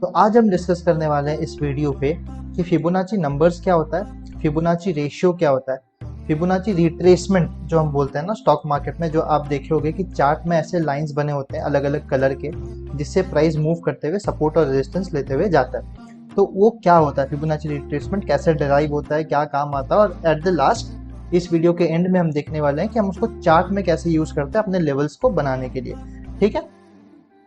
तो आज हम डिस्कस करने वाले हैं इस वीडियो पे कि फिबोनाची नंबर्स क्या होता है, फिबोनाची रेशियो क्या होता है, फिबोनाची रिट्रेसमेंट जो हम बोलते हैं ना स्टॉक मार्केट में, जो आप देखे होंगे कि चार्ट में ऐसे लाइंस बने होते हैं अलग अलग कलर के, जिससे प्राइस मूव करते हुए सपोर्ट और रेजिस्टेंस लेते हुए जाता है। तो वो क्या होता है, फिबोनाची रिट्रेसमेंट कैसे डिराइव होता है, क्या काम आता है, और एट द लास्ट इस वीडियो के एंड में हम देखने वाले हैं कि हम उसको चार्ट में कैसे यूज करते हैं अपने लेवल्स को बनाने के लिए। ठीक है,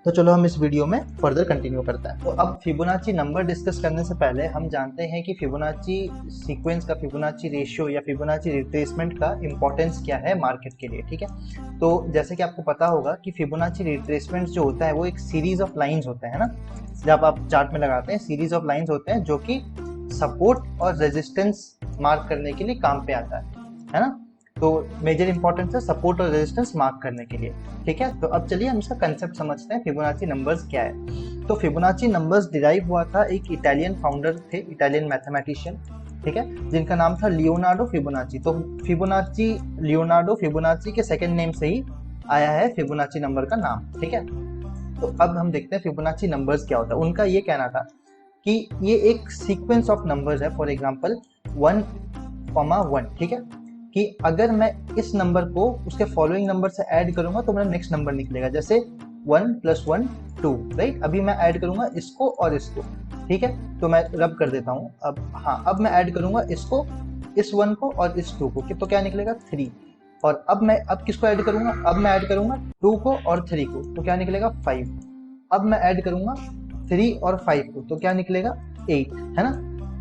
तो चलो हम इस वीडियो में फर्दर कंटिन्यू करते हैं। तो अब फिबोनाची नंबर डिस्कस करने से पहले हम जानते हैं कि फिबोनाची सीक्वेंस का, फिबोनाची रेशियो या फिबोनाची रिट्रेसमेंट का इंपॉर्टेंस क्या है मार्केट के लिए। ठीक है, तो जैसे कि आपको पता होगा कि फिबोनाची रिट्रेसमेंट जो होता है वो एक सीरीज ऑफ लाइंस होते हैं ना, जब आप चार्ट में लगाते हैं सीरीज ऑफ लाइंस होते हैं जो कि सपोर्ट और रेजिस्टेंस मार्क करने के लिए काम पे आता है ना। तो मेजर इंपॉर्टेंस है सपोर्ट और रेजिस्टेंस मार्क करने के लिए। ठीक है, तो अब चलिए हम इसका कंसेप्ट समझते हैं, फिबोनाची नंबर्स क्या है। तो फिबोनाची नंबर्स डिराइव हुआ था, एक इटालियन फाउंडर थे, इटालियन मैथमेटिशियन, ठीक है, जिनका नाम था लियोनार्डो फिबोनाची। तो फिबोनाची लियोनार्डो फिबोनाची के सेकंड नेम से ही आया है फिबोनाची नंबर का नाम। ठीक है, तो अब हम देखते हैं फिबोनाची नंबर्स क्या होता है। उनका ये कहना था कि ये एक सीक्वेंस ऑफ नंबर्स है, फॉर एग्जाम्पल 1,1। ठीक है, कि अगर मैं इस नंबर को उसके फॉलोइंग नंबर से ऐड करूंगा तो मेरा नेक्स्ट नंबर निकलेगा, जैसे 1 + 1 2, राइट। अभी मैं ऐड करूंगा इसको और इसको, ठीक है, तो मैं रब कर देता हूँ। अब हाँ, अब मैं ऐड करूंगा इसको, इस 1 को और इस 2 को, तो क्या निकलेगा 3। और अब किसको ऐड करूंगा, अब मैं ऐड करूंगा 2 को और 3 को, तो क्या निकलेगा 5। अब मैं ऐड करूंगा 3 और 5 को, तो क्या निकलेगा 8, है ना।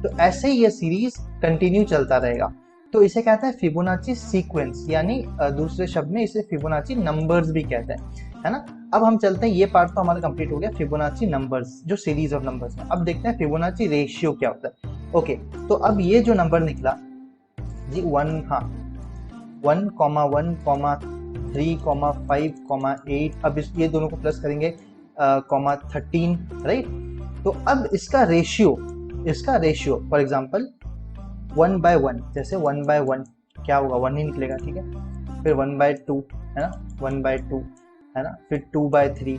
तो ऐसे ही ये सीरीज कंटिन्यू चलता रहेगा। तो इसे कहते हैं फिबोनाची सीक्वेंस, यानी दूसरे शब्द में इसे फिबोनाची नंबर्स भी कहते हैं, है ना। अब हम चलते हैं, ये पार्ट तो हमारा कंप्लीट हो गया, फिबोनाची नंबर्स जो सीरीज ऑफ नंबर्स है। अब देखते हैं फिबोनाची रेशियो क्या होता है। ओके, तो अब ये जो नंबर निकला जी 1, हाँ 1, 1, 3, 5, 8, अब ये दोनों को प्लस करेंगे 13, राइट। तो अब इसका रेशियो फॉर एग्जाम्पल 1/1, जैसे 1/1 क्या होगा, 1 ही निकलेगा, ठीक है। फिर 1/2 है ना, 1/2 है ना, फिर 2/3,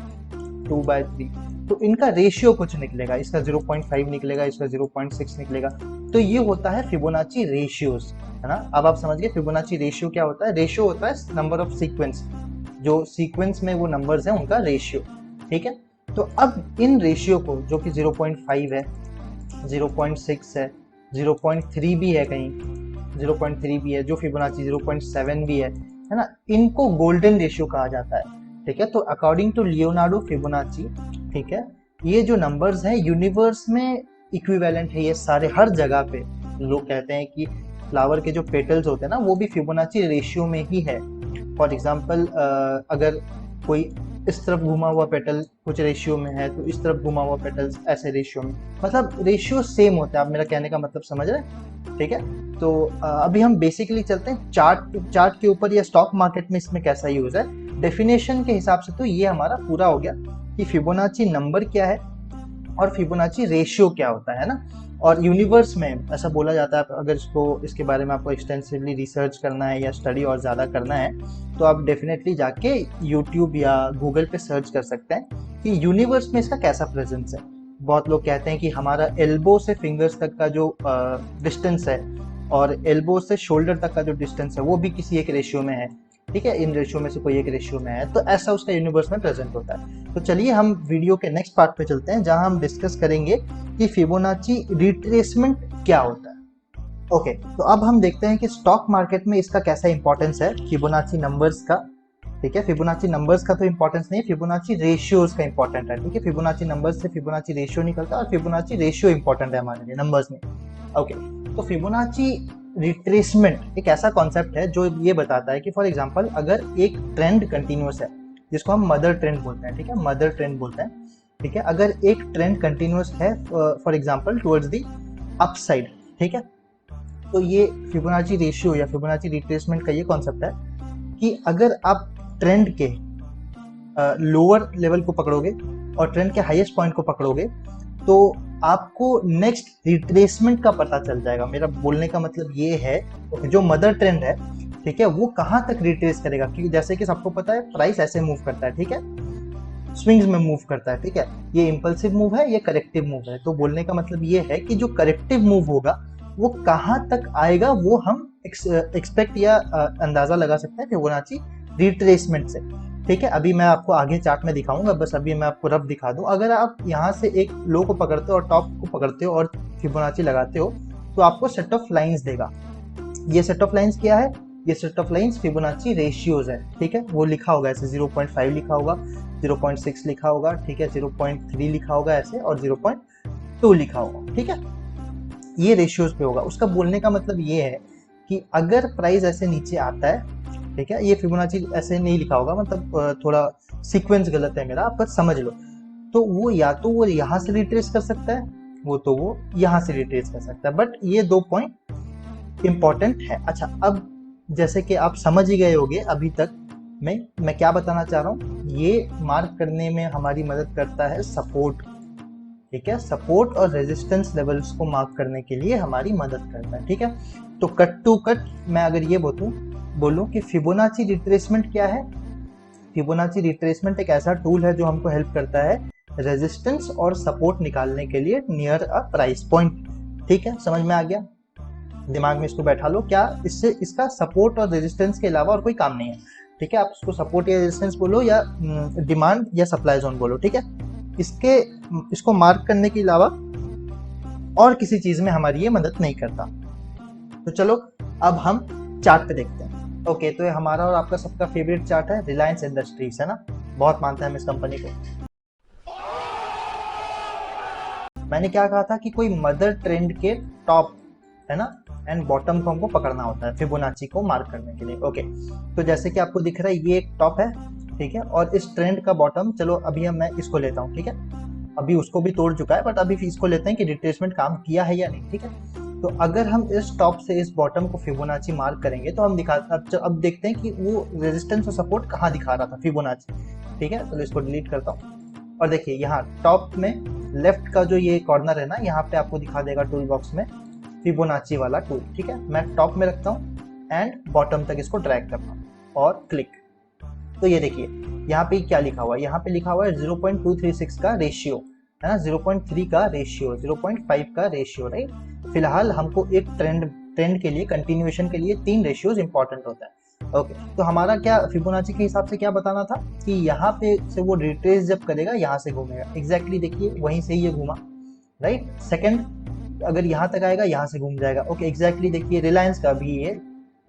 2/3। तो इनका रेशियो कुछ निकलेगा, इसका 0.5 निकलेगा, इसका 0.6 निकलेगा। तो ये होता है फिबोनाची रेशियोज, है ना। अब आप समझ गए फिबोनाची रेशियो क्या होता है। रेशियो होता है नंबर ऑफ सीक्वेंस, जो सीक्वेंस में वो नंबर्स हैं उनका रेशियो। ठीक है, तो अब इन रेशियो को, जो कि 0.5 है, 0.6 है, 0.3 भी है, कहीं 0.3 भी है, जो फिबोनाची 0.7 भी है ना, इनको गोल्डन रेशियो कहा जाता है। ठीक है, तो अकॉर्डिंग टू लियोनार्डो फिबोनाची, ठीक है, ये जो नंबर्स हैं यूनिवर्स में इक्विवेलेंट है, ये सारे हर जगह पे। लोग कहते हैं कि फ्लावर के जो पेटल्स होते हैं ना, वो भी फिबोनाची रेशियो में ही है। फॉर एग्जाम्पल अगर कोई इस तरफ घुमा हुआ पेटल कुछ रेशियो में है, तो इस तरफ घुमा हुआ पेटल्स ऐसे रेशियो में, मतलब रेशियो सेम होता है। आप मेरा कहने का मतलब समझ रहे हैं, ठीक है। तो अभी हम बेसिकली चलते हैं चार्ट के ऊपर, या स्टॉक मार्केट में इसमें कैसा यूज है। डेफिनेशन के हिसाब से तो ये हमारा पूरा हो गया कि फिबोनाची नंबर क्या है और फिबोनाची रेशियो क्या होता है ना। और यूनिवर्स में ऐसा बोला जाता है, अगर इसके बारे में आपको एक्सटेंसिवली रिसर्च करना है या स्टडी और ज़्यादा करना है, तो आप डेफिनेटली जाके यूट्यूब या गूगल पे सर्च कर सकते हैं कि यूनिवर्स में इसका कैसा प्रेजेंस है। बहुत लोग कहते हैं कि हमारा एल्बो से फिंगर्स तक का जो डिस्टेंस है और एल्बो से शोल्डर तक का जो डिस्टेंस है वो भी किसी एक रेशियो में है। ठीक है, इन रेशियो में से कोई एक रेशियो में है, तो ऐसा उसका यूनिवर्स में प्रेजेंट होता है। तो चलिए हम वीडियो के नेक्स्ट पार्ट पे चलते हैं, जहां हम डिस्कस करेंगे कि फिबोनाची रिट्रेसमेंट क्या होता है। ओके, तो अब हम देखते हैं कि स्टॉक मार्केट में इसका कैसा इंपॉर्टेंस है, फिबोनाची नंबर्स का। ठीक है, फिबोनाची नंबर्स का तो इंपॉर्टेंस नहीं, फिबोनाची रेशियोज का इंपॉर्टेंट है। ठीक है, फिबोनाची नंबर्स से फिबोनाची रेशियो निकलता है और फिबोनाची रेशियो इंपॉर्टेंट है हमारे लिए नंबर्स में। ओके, तो फिबोनाची रिट्रेसमेंट एक ऐसा कॉन्सेप्ट है जो ये बताता है कि फॉर एग्जांपल अगर एक ट्रेंड कंटिन्यूअस है, जिसको हम मदर ट्रेंड बोलते हैं, ठीक है, मदर ट्रेंड बोलते हैं। ठीक है, अगर एक ट्रेंड कंटिन्यूअस है for example towards the upside, ठीक है, तो ये फिबोनाची रेशियो या फिबोनाची रिट्रेसमेंट का ये कॉन्सेप्ट है कि अगर आप ट्रेंड के लोअर लेवल को पकड़ोगे और ट्रेंड के हाईएस्ट पॉइंट को पकड़ोगे, तो आपको नेक्स्ट रिट्रेसमेंट का पता चल जाएगा। मेरा बोलने का मतलब ये है, जो मदर ट्रेंड है, ठीक है, वो कहाँ तक रिट्रेस करेगा, क्योंकि जैसे कि सबको पता है प्राइस ऐसे मूव करता है, ठीक है। स्विंग्स में मूव करता है, ठीक है। ये इम्पल्सिव मूव है, ये करेक्टिव मूव है। तो बोलने का मतलब ये है कि जो करेक्टिव मूव होगा वो कहाँ तक आएगा वो हम एक्सपेक्ट या अंदाजा लगा सकते हैं फिबोनाची रिट्रेसमेंट से, ठीक है। अभी मैं आपको आगे चार्ट में दिखाऊंगा, बस अभी मैं आपको रफ दिखा दूं। अगर आप यहाँ से एक लो को पकड़ते हो और टॉप को पकड़ते हो और फिबोनाची लगाते हो तो आपको सेट ऑफ लाइंस देगा। ये सेट ऑफ लाइंस क्या है? ये set of lines Fibonacci ratios है, ठीक है। वो लिखा होगा ऐसे 0.5 लिखा होगा, 0.6 लिखा होगा, ठीक है, 0.3 लिखा होगा ऐसे, और 0.2 लिखा होगा, ठीक है। ये रेशियोज पे होगा। उसका बोलने का मतलब ये है कि अगर प्राइस ऐसे नीचे आता है, ठीक है, ये फिबोनाची ऐसे नहीं लिखा होगा, मतलब थोड़ा सीक्वेंस गलत है मेरा, आप बस समझ लो। तो वो या तो वो यहाँ से रिट्रेस कर सकता है, वो यहाँ से रिट्रेस कर सकता है, बट ये 2 पॉइंट इंपॉर्टेंट है। अच्छा, अब जैसे कि आप समझ ही गए होंगे अभी तक मैं क्या बताना चाह रहा हूँ। ये मार्क करने में हमारी मदद करता है सपोर्ट, ठीक है। सपोर्ट और रेजिस्टेंस लेवल्स को मार्क करने के लिए हमारी मदद करता है, ठीक है। तो कट टू कट मैं अगर ये बोलूं कि फिबोनाची रिट्रेसमेंट क्या है? फिबोनाची रिट्रेसमेंट एक ऐसा टूल है जो हमको हेल्प करता है रेजिस्टेंस और सपोर्ट निकालने के लिए नियर अ प्राइस पॉइंट, ठीक है। समझ में आ गया? दिमाग में इसको बैठा लो। क्या इससे इसका सपोर्ट और रेजिस्टेंस के अलावा और कोई काम नहीं है, ठीक है। आप इसको सपोर्ट या रेजिस्टेंस बोलो या डिमांड या सप्लाई जोन बोलो, ठीक है। इसको मार्क करने के अलावा और किसी चीज में हमारी ये मदद नहीं करता। तो चलो अब हम चार्ट पे देखते हैं। ओके, तो ये हमारा और आपका सबका फेवरेट चार्ट है, रिलायंस इंडस्ट्रीज, है ना। बहुत मानते हैं हम इस कंपनी को। मैंने क्या कहा था कि कोई मदर ट्रेंड के टॉप, है ना, एंड बॉटम को हमको पकड़ना होता है फिबोनाची को मार्क करने के लिए। ओके, तो जैसे कि आपको दिख रहा है ये एक टॉप है, ठीक है, और इस ट्रेंड का बॉटम, चलो अभी मैं इसको लेता हूँ, ठीक है। अभी उसको भी तोड़ चुका है, बट अभी इसको लेते हैं कि रिट्रेसमेंट काम किया है या नहीं, ठीक है। तो अगर हम इस टॉप से इस बॉटम को फिबोनाची मार्क करेंगे तो हम अब देखते हैं कि वो रेजिस्टेंस और सपोर्ट कहाँ दिखा रहा था फिबोनाची, ठीक है। तो इसको डिलीट करता हूँ और देखिए यहाँ टॉप में लेफ्ट का जो ये कॉर्नर है ना, यहाँ पे आपको दिखा देगा टूल बॉक्स में फिबोनाची वाला टूल, ठीक है। मैं टॉप में रखता हूँ एंड बॉटम तक इसको ड्रैग करता हूँ और क्लिक। तो ये देखिए यहाँ पे क्या लिखा हुआ है, यहाँ पे लिखा हुआ है 0.236 का रेशियो, है ना, 0.3 का रेशियो, 0.5 का रेशियो, राइट। फिलहाल हमको एक ट्रेंड के लिए, कंटिन्यूएशन के लिए 3 रेशियोज इंपॉर्टेंट होता है। ओके, तो हमारा क्या फिबोनाची के हिसाब से क्या बताना था कि यहाँ पे से वो रिट्रेस जब करेगा यहाँ से घूमेगा, एग्जैक्टली देखिए वहीं से ही ये घूमा, राइट। सेकंड, अगर यहाँ तक आएगा यहाँ से घूम जाएगा, ओके, एग्जैक्टली देखिए रिलायंस का भी ये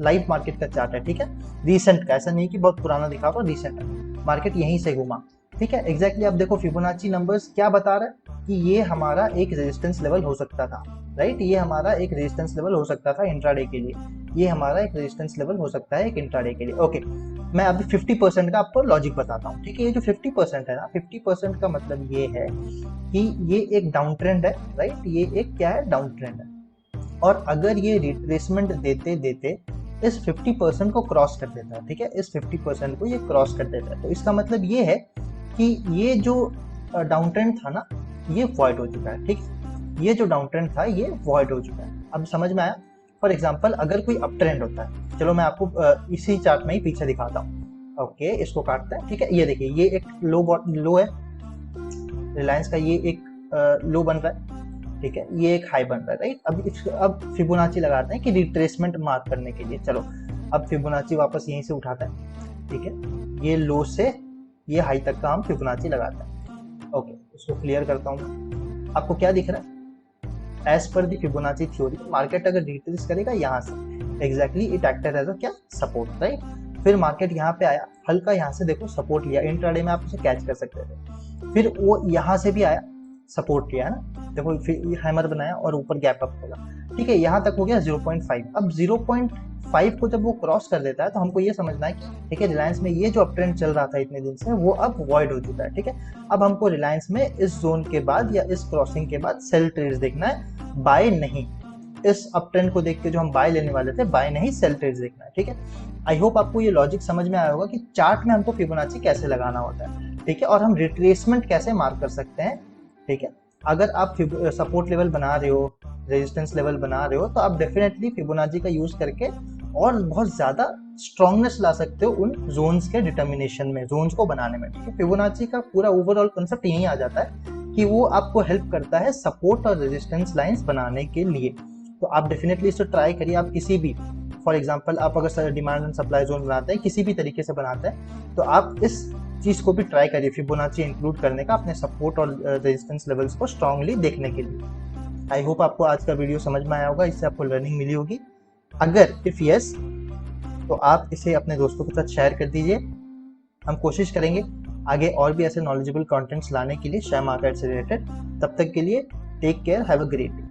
लाइव मार्केट का चार्ट है, ठीक है, रिसेंट का, ऐसा नहीं कि बहुत पुराना दिखा हुआ, रिसेंट है, मार्केट यहीं से घूमा, ठीक है। एग्जैक्टली आप देखो फिबोनाची नंबर्स क्या बता रहा है कि ये हमारा एक रेजिस्टेंस लेवल हो सकता था, राइट। ये हमारा एक रेजिस्टेंस लेवल हो सकता था इंट्राडे के लिए, ये हमारा एक रेजिस्टेंस लेवल हो सकता है एक इंट्राडे के लिए। ओके, मैं अभी 50% का आपको लॉजिक बताता हूँ, ठीक है। ये जो 50% है ना, 50% का मतलब ये है कि ये एक डाउन ट्रेंड है, राइट। ये एक क्या है, डाउन ट्रेंड है, और अगर ये रिट्रेसमेंट देते देते इस 50% को क्रॉस कर देता है, ठीक है, इस 50% को ये क्रॉस कर देता है, तो इसका मतलब ये है कि ये जो डाउन ट्रेंड था ना ये वॉइड हो चुका है, ठीक। ये जो डाउन ट्रेंड था ये वॉइड हो चुका है। अब समझ में आया? फॉर एग्जांपल अगर कोई अप ट्रेंड होता है, चलो मैं आपको इसी चार्ट में ही पीछे दिखाता हूँ। ओके, इसको काटते हैं, ठीक है। ये देखिए ये एक लो है रिलायंस का, ये एक लो बन रहा है, ठीक है, ये एक हाई बन रहा है, राइट। अब फिबोनाची लगाते हैं कि रिट्रेसमेंट मार्क करने के लिए। चलो अब फिबोनाची वापस यहीं से उठाते हैं, ठीक है। ये लो से ये हाई तक का हम फिबोनाची लगाते हैं। ओके, इसको क्लियर करता हूँ। आपको क्या दिख रहा है? एज पर दी फिबोनाची थ्योरी मार्केट अगर रिट्रेस करेगा यहाँ से, exactly it acted as a क्या, सपोर्ट, राइट। फिर मार्केट यहाँ पे आया, हल्का यहाँ से देखो सपोर्ट लिया, इंट्राडे में आप उसे कैच कर सकते थे। फिर वो यहाँ से भी आया, सपोर्ट लिया, है ना, देखो फिर हैमर बनाया और ऊपर गैप अप होगा, ठीक है। यहाँ तक हो गया 0.5। अब 0.5 को जब वो क्रॉस कर देता है तो हमको ये समझना है कि ठीक है, रिलायंस में ये जो अप ट्रेंड चल रहा था इतने दिन से वो अब वॉइड हो चुका है, ठीक है। अब हमको रिलायंस में इस जोन के बाद या इस क्रॉसिंग के बाद सेल ट्रेड्स देखना है, बाय नहीं। इस अप ट्रेंड को देख के जो हम बाय लेने वाले थे, बाय नहीं सेल ट्रेड्स देखना है, ठीक है। आई होप आपको ये लॉजिक समझ में आया होगा कि चार्ट में हमको फिबोनाची कैसे लगाना होता है, ठीक है, और हम रिट्रेसमेंट कैसे मार्क कर सकते हैं, ठीक है। अगर आप सपोर्ट लेवल बना रहे हो, रेजिस्टेंस लेवल बना रहे हो, तो आप डेफिनेटली फिबोनाची का यूज करके और बहुत ज़्यादा स्ट्रॉन्गनेस ला सकते हो उन जोन्स के डिटर्मिनेशन में, जोन्स को बनाने में। ठीक है, फिबोनाची का पूरा ओवरऑल कंसेप्ट यही आ जाता है कि वो आपको हेल्प करता है सपोर्ट और रेजिस्टेंस लाइंस बनाने के लिए। तो आप डेफिनेटली इसे ट्राई करिए। आप किसी भी, फॉर एग्जांपल आप अगर डिमांड एंड सप्लाई जोन बनाते हैं, किसी भी तरीके से बनाते हैं, तो आप इस चीज़ को भी ट्राई करिए, फिबोनाची इंक्लूड करने का अपने सपोर्ट और रेजिस्टेंस लेवल्स को स्ट्रांगली देखने के लिए। आई होप आपको आज का वीडियो समझ में आया होगा, इससे आपको लर्निंग मिली होगी। अगर इफ यस तो आप इसे अपने दोस्तों के साथ शेयर कर दीजिए। हम कोशिश करेंगे आगे और भी ऐसे नॉलेजेबल कंटेंट्स लाने के लिए शेयर मार्केट से रिलेटेड। तब तक के लिए take care, have a great day.